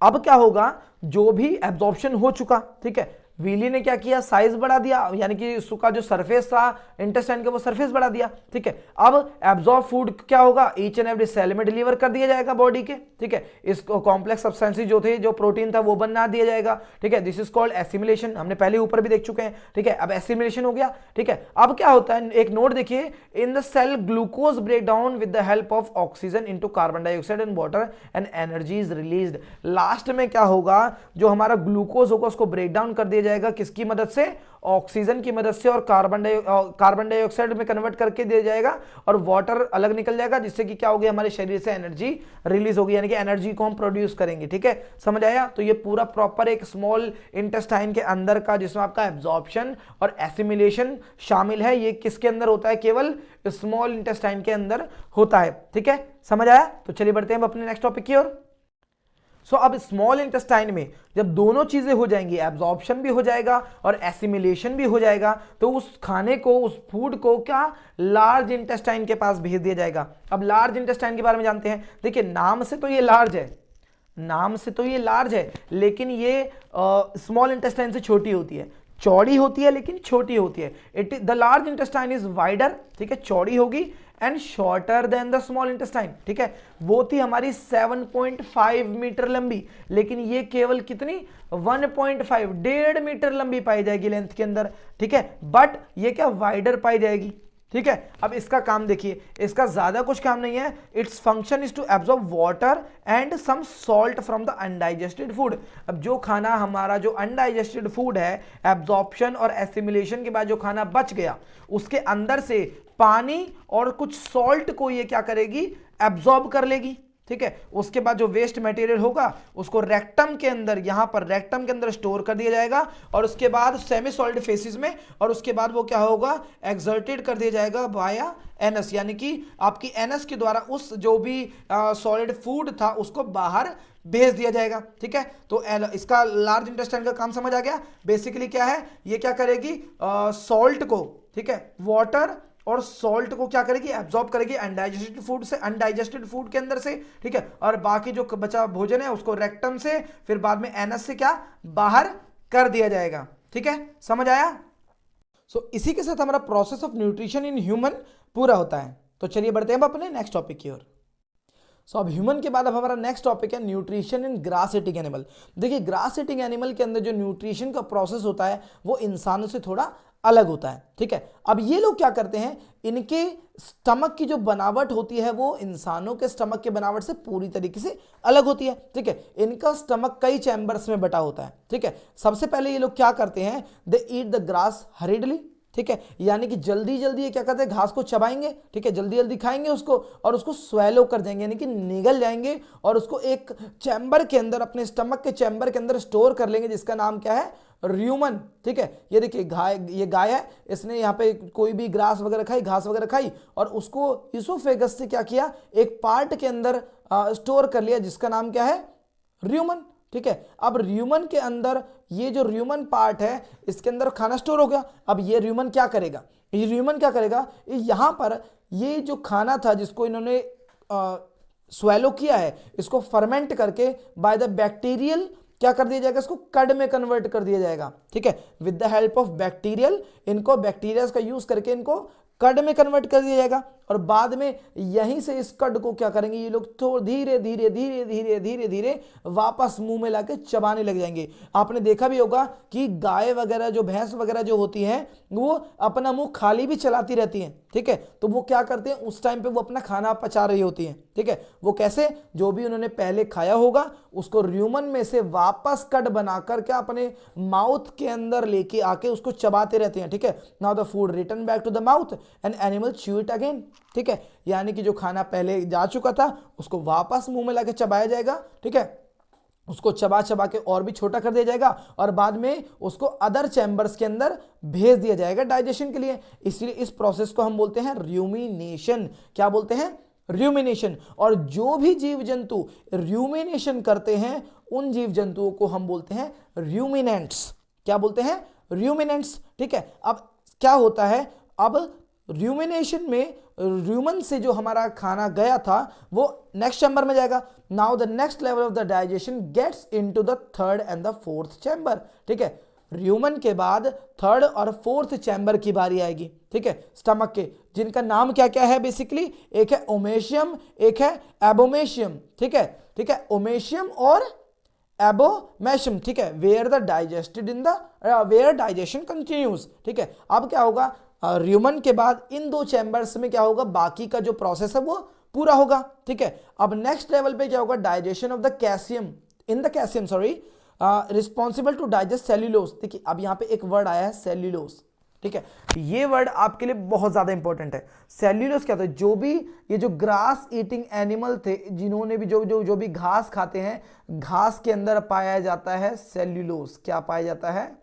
अब क्या होगा, जो भी एब्जॉर्प्शन हो चुका, ठीक है, विली ने क्या किया, साइज बढ़ा दिया, यानी कि उसका जो सरफेस था इंटेस्टाइन का वो सरफेस बढ़ा दिया, ठीक है। अब एब्जॉर्ब फूड क्या होगा, ईच एंड एवरी सेल में डिलीवर कर दिया जाएगा बॉडी के, ठीक है। इसको कॉम्प्लेक्स सब्सटेंसेस जो थे, जो प्रोटीन था वो बना दिया जाएगा, ठीक है। दिस इज कॉल्ड एसिमिलेशन, हमने पहले ऊपर भी देख चुके हैं, ठीक है। अब एसिमिलेशन हो गया, ठीक है। अब क्या होता है, एक नोट देखिए, in the cell glucose break down with the help of oxygen into carbon dioxide and water and energy is released. Last में क्या होगा, जो हमारा ग्लूकोज होगा उसको ब्रेक डाउन कर दिया जाएगा, किसकी मदद से, ऑक्सीजन की मदद से, और कार्बन डाइऑक्साइड में कन्वर्ट करके दिया जाएगा, और वाटर अलग निकल जाएगा, जिससे कि क्या होगी, हमारे शरीर से एनर्जी रिलीज होगी, यानी कि एनर्जी को हम प्रोड्यूस करेंगे, ठीक है, समझ आया। तो ये पूरा प्रॉपर एक स्मॉल इंटेस्टाइन के अंदर का, जिसमें आपका एब्जॉर्प्शन और एसिमिलेशन शामिल है, ये किसके अंदर होता है, केवल स्मॉल इंटेस्टाइन के अंदर होता है, ठीक है, समझ आया। तो चलिए बढ़ते हैं अपने नेक्स्ट टॉपिक की ओर। अब स्मॉल इंटेस्टाइन में जब दोनों चीजें हो जाएंगी, एब्जॉर्प्शन भी हो जाएगा और एसिमिलेशन भी हो जाएगा, तो उस खाने को, उस फूड को क्या, लार्ज इंटेस्टाइन के पास भेज दिया जाएगा। अब लार्ज इंटेस्टाइन के बारे में जानते हैं, देखिए नाम से तो ये लार्ज है, नाम से तो ये लार्ज है, लेकिन ये स्मॉल इंटेस्टाइन से छोटी होती है, चौड़ी होती है लेकिन छोटी होती है। It the large intestine is wider, ठीक है, चौड़ी होगी, and shorter than the small intestine, ठीक है। वो थी हमारी 7.5 मीटर लंबी, लेकिन ये केवल कितनी 1.5 1.5 मीटर लंबी पाई जाएगी लेंथ के अंदर, ठीक है। बट ये क्या वाइडर पाई जाएगी, ठीक है। अब इसका काम देखिए, इसका ज्यादा कुछ काम नहीं है। Its function is to absorb water and some salt from the undigested food. अब जो खाना हमारा जो अनडाइजेस्टेड फूड है, एब्जॉर्प्शन और एसिमिलेशन के बाद जो खाना बच गया, उसके अंदर से पानी और कुछ सॉल्ट को ये क्या करेगी, एब्जॉर्ब कर लेगी, ठीक है। उसके बाद जो वेस्ट मटेरियल होगा उसको रेक्टम के अंदर, यहां पर रेक्टम के अंदर स्टोर कर दिया जाएगा, और उसके बाद सेमी सॉलिड फेसिस में, और उसके बाद वो क्या होगा, एक्सर्टेड कर दिया जाएगा वाया एनस, यानी कि आपकी एनस के द्वारा उस जो भी सॉलिड फूड था उसको बाहर भेज दिया जाएगा, ठीक है। तो इसका लार्ज इंटेस्टाइन का काम समझ आ गया। बेसिकली क्या है, ये क्या करेगी, सॉल्ट को, ठीक है, वाटर और सॉल्ट को क्या करेगी, एब्जॉर्ब करेगी अनडाइजेस्टेड फूड के अंदर से, ठीक है। और बाकी जो बचा भोजन है उसको रेक्टम से, फिर बाद में एनस से क्या बाहर कर दिया जाएगा, ठीक है। समझ आया। सो इसी के साथ हमारा process of nutrition in human पूरा होता है। तो चलिए बढ़ते हैं अपने नेक्स्ट टॉपिक की ओर। सो अब ह्यूमन के बाद अब हमारा नेक्स्ट टॉपिक है nutrition in grass eating animal. देखिए ग्रास ईटिंग एनिमल के अंदर जो न्यूट्रिशन का प्रोसेस होता है वो इंसानों से थोड़ा अलग होता है, ठीक है। अब ये लोग क्या करते हैं, इनके स्टमक की जो बनावट होती है वो इंसानों के स्टमक के बनावट से पूरी तरीके से अलग होती है, ठीक है। इनका स्टमक कई चैम्बर्स में बटा होता है, ठीक है। सबसे पहले ये लोग क्या करते हैं, दे ईट द ग्रास हरीडली, ठीक है, यानी कि जल्दी जल्दी ये क्या करते हैं, घास को चबाएंगे, ठीक है, जल्दी जल्दी खाएंगे उसको, और उसको स्वेलो कर देंगे, यानी कि निगल जाएंगे, और उसको एक चैम्बर के अंदर, अपने स्टमक के चैम्बर के अंदर स्टोर कर लेंगे, जिसका नाम क्या है, र्यूमन, ठीक है। ये देखिए ये गाय है, इसने यहाँ पे कोई भी ग्रास वगैरह खाई, घास वगैरह खाई, और उसको इसोफेगस से क्या किया, एक पार्ट के अंदर स्टोर कर लिया, जिसका नाम क्या है, र्यूमन, ठीक है। अब र्यूमन के अंदर ये जो र्यूमन पार्ट है इसके अंदर खाना स्टोर हो गया। अब ये र्यूमन क्या करेगा, यहां पर ये जो खाना था जिसको इन्होंने स्वेलो किया है, इसको फर्मेंट करके बाय द बैक्टीरियल क्या कर दिया जाएगा, इसको कड में कन्वर्ट कर दिया जाएगा, ठीक है। With the help of bacterial, इनको बैक्टीरिया का यूज करके इनको कड में कन्वर्ट कर दिया जाएगा, और बाद में यहीं से इस कड को क्या करेंगे ये लोग, तो धीरे धीरे धीरे धीरे धीरे धीरे वापस मुंह में लाके चबाने लग जाएंगे। आपने देखा भी होगा कि गाय वगैरह जो भैंस वगैरह जो होती हैं वो अपना मुंह खाली भी चलाती रहती हैं, ठीक है। तो वो क्या करते हैं, उस टाइम पे वो अपना खाना पचा रही होती हैं, ठीक है। वो कैसे, जो भी उन्होंने पहले खाया होगा उसको र्यूमन में से वापस कड बनाकर क्या अपने माउथ के अंदर लेके आके उसको चबाते रहते हैं, ठीक है। Now the food return back to the mouth and animal chew it again, ठीक है। यानी कि जो खाना पहले जा चुका था उसको वापस मुंह में लाके चबाया जाएगा, ठीक है। उसको चबा चबा के और भी छोटा कर दिया जाएगा, और बाद में उसको अदर चैम्बर्स के अंदर भेज दिया जाएगा डाइजेशन के लिए। इसलिए इस प्रोसेस को हम बोलते हैं र्यूमिनेशन। क्या बोलते हैं, र्यूमिनेशन। और जो भी जीव जंतु र्यूमिनेशन करते हैं उन जीव जंतुओं को हम बोलते हैं र्यूमिनेंट्स। क्या बोलते हैं, र्यूमिनेंट्स, ठीक है। अब क्या होता है, अब र्यूमिनेशन में र्यूमन से जो हमारा खाना गया था वो नेक्स्ट चैम्बर में जाएगा। Now the next level of the digestion gets into the third and the fourth chamber, ठीक है। र्यूमन के बाद थर्ड और फोर्थ चैम्बर की बारी आएगी, ठीक है, स्टमक के, जिनका नाम क्या क्या है बेसिकली, एक है ओमेशियम, एक है एबोमेशियम, ठीक है, ठीक है, ओमेशियम और एबोमेशियम, ठीक है। वेयर डाइजेशन कंटिन्यूज, ठीक है। अब क्या होगा, र्यूमन के बाद इन दो चैम्बर्स में क्या होगा, बाकी का जो प्रोसेस है वो पूरा होगा, ठीक है। अब नेक्स्ट लेवल पे क्या होगा, digestion of the calcium in the calcium responsible to digest cellulose. देखिए अब यहाँ पे एक वर्ड आया है सेल्यूलोज, ठीक है। ये वर्ड आपके लिए बहुत ज्यादा इंपॉर्टेंट है। सेल्यूलोज क्या होता है, जो भी ये जो ग्रास ईटिंग एनिमल थे, जिन्होंने भी जो भी घास खाते हैं, घास के अंदर पाया जाता है सेल्यूलोज। क्या पाया जाता है,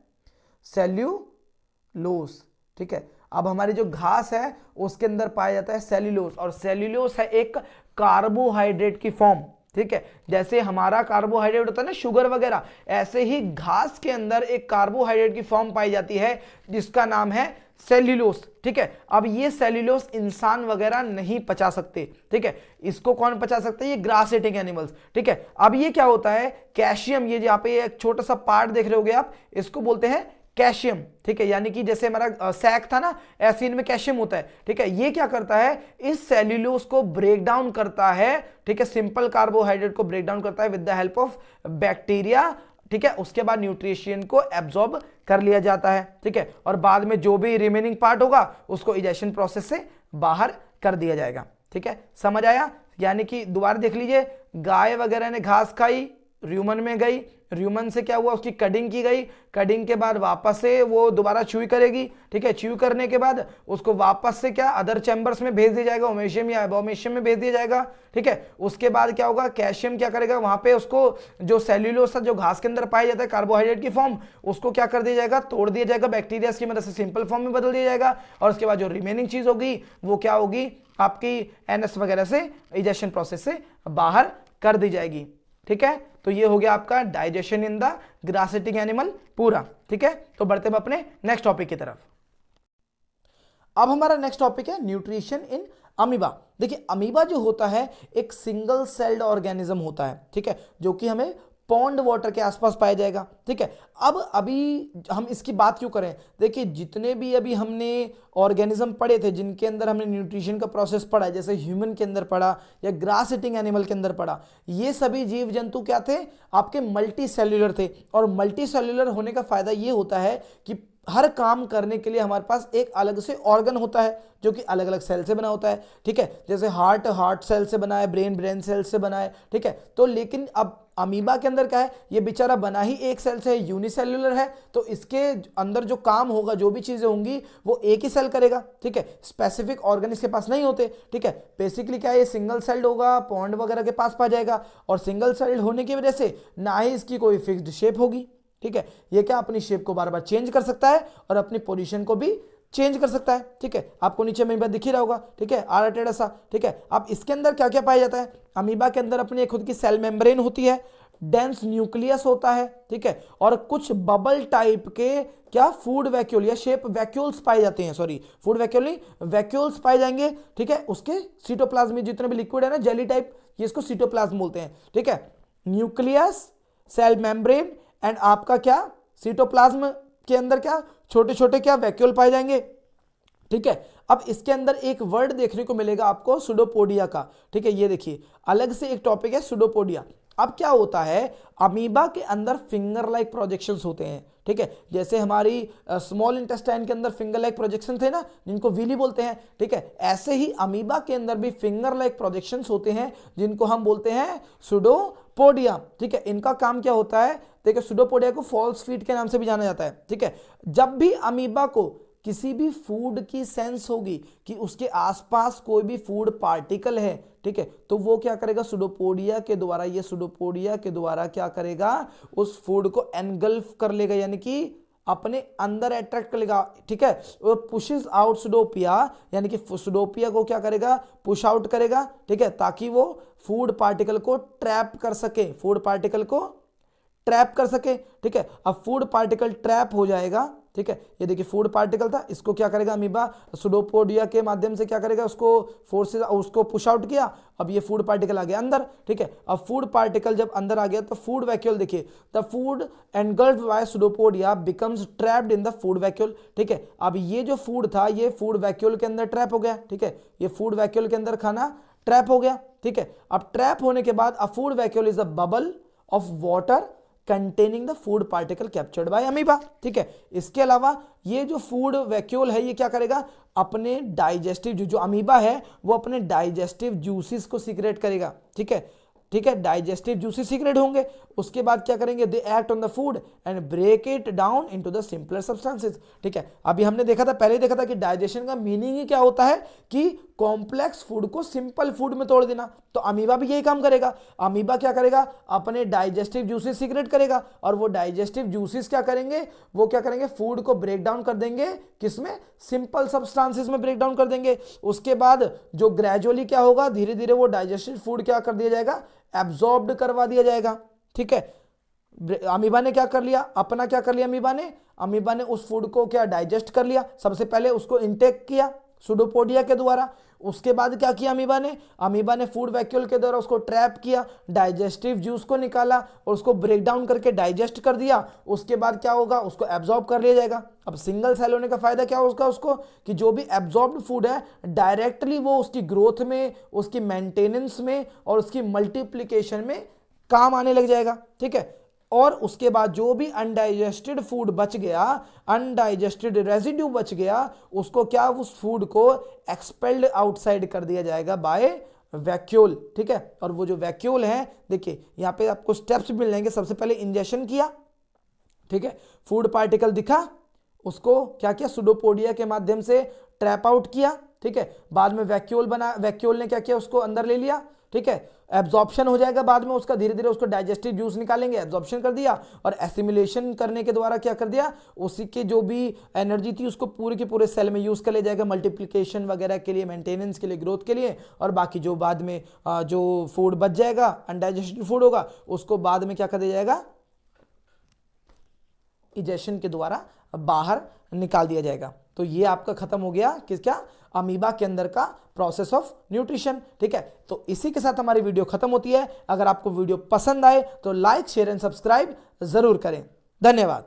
सेल्यूलोज, ठीक है। अब हमारी जो घास है उसके अंदर पाया जाता है सेल्यूलोज, और सेल्यूलोज है एक कार्बोहाइड्रेट की फॉर्म, ठीक है, जैसे हमारा कार्बोहाइड्रेट होता है ना शुगर वगैरह, ऐसे ही घास के अंदर एक कार्बोहाइड्रेट की फॉर्म पाई जाती है जिसका नाम है सेल्यूलोस। ठीक है, अब ये सेल्यूलोस इंसान वगैरह नहीं पचा सकते। ठीक है, इसको कौन पचा सकते हैं? ये ग्रास ईटिंग एनिमल्स। ठीक है, अब ये क्या होता है, कैल्शियम, ये यहाँ पे एक छोटा सा पार्ट देख रहे होगे आप, इसको बोलते हैं कैल्शियम। ठीक है, यानी कि जैसे हमारा सैक था ना, ऐसे इनमें कैल्शियम होता है। ठीक है, ये क्या करता है, इस सेल्यूलोज को ब्रेक डाउन करता है। ठीक है, सिंपल कार्बोहाइड्रेट को ब्रेक डाउन करता है with the help of bacteria. ठीक है, उसके बाद न्यूट्रिशन को एब्जॉर्ब कर लिया जाता है। ठीक है, और बाद में जो भी रिमेनिंग पार्ट होगा उसको इजेशन प्रोसेस से बाहर कर दिया जाएगा। ठीक है, समझ आया? यानी कि दोबारा देख लीजिए, गाय वगैरह ने घास खाई, र्यूमन में गई, र्यूमन से क्या हुआ, उसकी कटिंग की गई, कटिंग के बाद वापस से वो दोबारा च्यू करेगी। ठीक है, च्यू करने के बाद उसको वापस से क्या अदर चैम्बर्स में भेज दिया जाएगा, ओमेशियम या एबोमेशियम में भेज दिया जाएगा। ठीक है, उसके बाद क्या होगा, कैल्शियम क्या करेगा, वहां पे उसको जो सेल्यूलोज था जो घास के अंदर पाया जाता है कार्बोहाइड्रेट की फॉर्म, उसको क्या कर दिया जाएगा, तोड़ दिया जाएगा, बैक्टीरिया की मदद से सिंपल फॉर्म में बदल दिया जाएगा। और उसके बाद जो रिमेनिंग चीज होगी वो क्या होगी, आपकी एनएस वगैरह से इजेशन प्रोसेस से बाहर कर दी जाएगी। ठीक है, तो ये हो गया आपका digestion in the grass eating animal पूरा। ठीक है, तो बढ़ते हैं अपने नेक्स्ट टॉपिक की तरफ। अब हमारा नेक्स्ट टॉपिक है न्यूट्रिशन इन अमीबा। देखिए, अमीबा जो होता है एक सिंगल सेल्ड ऑर्गेनिज्म होता है। ठीक है, जो कि हमें पॉन्ड वाटर के आसपास पाया जाएगा। ठीक है, अब अभी हम इसकी बात क्यों करें, देखिए जितने भी अभी हमने ऑर्गेनिज्म पढ़े थे जिनके अंदर हमने न्यूट्रिशन का प्रोसेस पढ़ा है, जैसे ह्यूमन के अंदर पढ़ा या ग्रास ईटिंग एनिमल के अंदर पढ़ा, ये सभी जीव जंतु क्या थे, आपके मल्टी सेल्यूलर थे। और मल्टी सेल्यूलर होने का फायदा ये होता है कि हर काम करने के लिए हमारे पास एक अलग से ऑर्गन होता है जो कि अलग अलग सेल से बना होता है। ठीक है, जैसे हार्ट सेल से बना है, ब्रेन सेल से बना है। ठीक है, तो लेकिन अब अमीबा के अंदर क्या है, ये बेचारा बना ही एक सेल से है, यूनिसेल्युलर है, तो इसके अंदर जो काम होगा, जो भी चीजें होंगी वो एक ही सेल करेगा। ठीक है, स्पेसिफिक ऑर्गन इसके पास नहीं होते। ठीक है, बेसिकली क्या है, ये सिंगल सेल्ड होगा, पॉन्ड वगैरह के पास पा जाएगा, और सिंगल सेल्ड होने की वजह से ना ही इसकी कोई फिक्स्ड शेप होगी। ठीक है, ये क्या अपनी शेप को बार बार चेंज कर सकता है और अपनी पोजीशन को भी चेंज कर सकता है। ठीक है, आपको नीचे में दिख ही रहा होगा। ठीक है, आड़ा टेढ़ा सा। ठीक है, अब इसके अंदर क्या क्या पाया जाता है, अमीबा के अंदर अपनी खुद की सेल मेम्ब्रेन होती है, डेंस न्यूक्लियस होता है। ठीक है, और कुछ बबल टाइप के क्या फूड वैक्यूल या शेप वैक्यूल्स पाए जाते हैं, सॉरी फूड वैक्यूल नहीं, वैक्यूल्स पाए जाएंगे। ठीक है, उसके सीटोप्लाज्म में जितने भी लिक्विड है ना, जेली टाइप, ये इसको सीटोप्लाज्म बोलते हैं। ठीक है, न्यूक्लियस, सेल मेम्ब्रेन एंड आपका क्या सीटोप्लाज्म के अंदर क्या छोटे छोटे क्या वैक्यूल पाए जाएंगे। ठीक है, अब इसके अंदर एक वर्ड देखने को मिलेगा आपको सुडोपोडिया का। ठीक है, ये देखिए अलग से एक टॉपिक है सुडोपोडिया। अब क्या होता है, अमीबा के अंदर फिंगर लाइक प्रोजेक्शंस होते हैं। ठीक है, जैसे हमारी स्मॉल इंटेस्टाइन के अंदर फिंगर लाइक प्रोजेक्शन थे ना, जिनको विली बोलते हैं। ठीक है, ऐसे ही अमीबा के अंदर भी फिंगर लाइक प्रोजेक्शंस होते हैं जिनको हम बोलते हैं सुडोपोडिया। ठीक है, इनका काम क्या होता है, देखिए सुडोपोडिया को फॉल्स फीट के नाम से भी जाना जाता है। ठीक है, जब भी अमीबा को किसी भी फूड की सेंस होगी कि उसके आसपास कोई भी फूड पार्टिकल है, ठीक है, तो वो क्या करेगा, सुडोपोडिया के द्वारा, ये सुडोपोडिया के द्वारा क्या करेगा, उस फूड को एनगल्फ कर लेगा, यानी कि अपने अंदर अट्रैक्ट कर लेगा। ठीक है, वो पुशेस आउट सुडोपिया, यानी कि सुडोपिया को क्या करेगा, पुश आउट करेगा। ठीक है, ताकि वो फूड पार्टिकल को ट्रैप कर सके, फूड पार्टिकल को ट्रैप कर सके। ठीक है, अब फूड पार्टिकल ट्रैप हो जाएगा। ठीक है, ये देखिए फूड पार्टिकल था, इसको क्या करेगा अमीबा सुडोपोडिया के माध्यम से क्या करेगा, उसको फोर्सेस, उसको पुश आउट किया। अब ये फूड पार्टिकल आ गया अंदर। ठीक है, अब फूड पार्टिकल जब अंदर आ गया तो फूड वैक्यूल, देखिए the food engulfed by pseudopodia becomes trapped in the food vacuole. ठीक है, अब ये जो फूड था ये फूड वैक्यूल के अंदर ट्रैप हो गया। ठीक है, ये फूड वैक्यूल के अंदर खाना ट्रैप हो गया। ठीक है, अब ट्रैप होने के बाद अ food vacuole is a bubble of water containing the food particle captured by amoeba. ठीक है, इसके अलावा ये जो फूड वैक्यूल है ये क्या करेगा, अपने डाइजेस्टिव जो अमीबा है वो अपने डाइजेस्टिव जूसेस को सीक्रेट करेगा। ठीक है, ठीक है, डाइजेस्टिव जूसेस सीक्रेट होंगे, उसके बाद क्या करेंगे, they act on the food and break it down into the simpler substances. ठीक है, अभी हमने देखा था, पहले देखा था कि डाइजेशन का मीनिंग ही क्या होता है कि कॉम्प्लेक्स फूड को सिंपल फूड में तोड़ देना। तो अमीबा भी यही काम करेगा। अमीबा क्या करेगा, अपने डाइजेस्टिव जूसेस सीक्रेट करेगा, और वो डाइजेस्टिव जूसेस क्या करेंगे, वो क्या करेंगे, फूड को ब्रेक डाउन कर देंगे, किसमें, सिंपल सब्सटेंसेस में ब्रेक डाउन कर देंगे। उसके बाद जो ग्रेजुअली क्या होगा, धीरे धीरे वो डाइजेस्टेड फूड क्या कर दिया जाएगा, एब्जॉर्ब्ड करवा दिया जाएगा। ठीक है, अमीबा ने क्या कर लिया, अपना क्या कर लिया, अमीबा ने उस फूड को क्या डाइजेस्ट कर लिया, सबसे पहले उसको इंटेक किया सुडोपोडिया के द्वारा। उसके बाद क्या किया अमीबा ने फूड वैक्यूल के द्वारा उसको ट्रैप किया, डाइजेस्टिव जूस को निकाला और उसको ब्रेक डाउन करके डाइजेस्ट कर दिया। उसके बाद क्या होगा, उसको एब्जॉर्ब कर लिया जाएगा। अब सिंगल सेल होने का फायदा क्या होगा उसको, कि जो भी एब्जॉर्ब्ड फूड है डायरेक्टली वो उसकी ग्रोथ में, उसकी मेंटेनेंस में और उसकी मल्टीप्लीकेशन में काम आने लग जाएगा। ठीक है, और उसके बाद जो भी अनडाइजेस्टेड फूड बच गया, अनडाइजेस्टेड रेजिड्यू बच गया, उसको क्या, उस फूड को एक्सपेल्ड आउटसाइड कर दिया जाएगा बाय वैक्यूल। ठीक है, और वो जो वैक्यूल है, देखिए यहां पे आपको स्टेप्स मिल जाएंगे। सबसे पहले इंजेक्शन किया, ठीक है, फूड पार्टिकल दिखा, उसको क्या किया, सुडोपोडिया के माध्यम से ट्रैप आउट किया। ठीक है, बाद में वैक्यूल बना, वैक्यूल ने क्या किया, उसको अंदर ले लिया। ठीक है, एब्जॉर्प्शन हो जाएगा बाद में उसका, धीरे धीरे उसको डाइजेस्टिव जूस निकालेंगे, एब्जॉर्प्शन कर दिया, और एसिमिलेशन करने के द्वारा क्या कर दिया, उसी के जो भी एनर्जी थी उसको पूरे के पूरे सेल में यूज कर ले जाएगा, मल्टीप्लिकेशन वगैरह के लिए, मेंटेनेंस के लिए, ग्रोथ के लिए। और बाकी जो बाद में जो फूड बच जाएगा, अनडाइजेस्टेड फूड होगा, उसको बाद में क्या कर दिया जाएगा, इजेशन के द्वारा बाहर निकाल दिया जाएगा। तो ये आपका खत्म हो गया क्या, अमीबा के अंदर का प्रोसेस ऑफ न्यूट्रिशन। ठीक है, तो इसी के साथ हमारी वीडियो खत्म होती है। अगर आपको वीडियो पसंद आए तो लाइक, शेयर एंड सब्सक्राइब जरूर करें। धन्यवाद।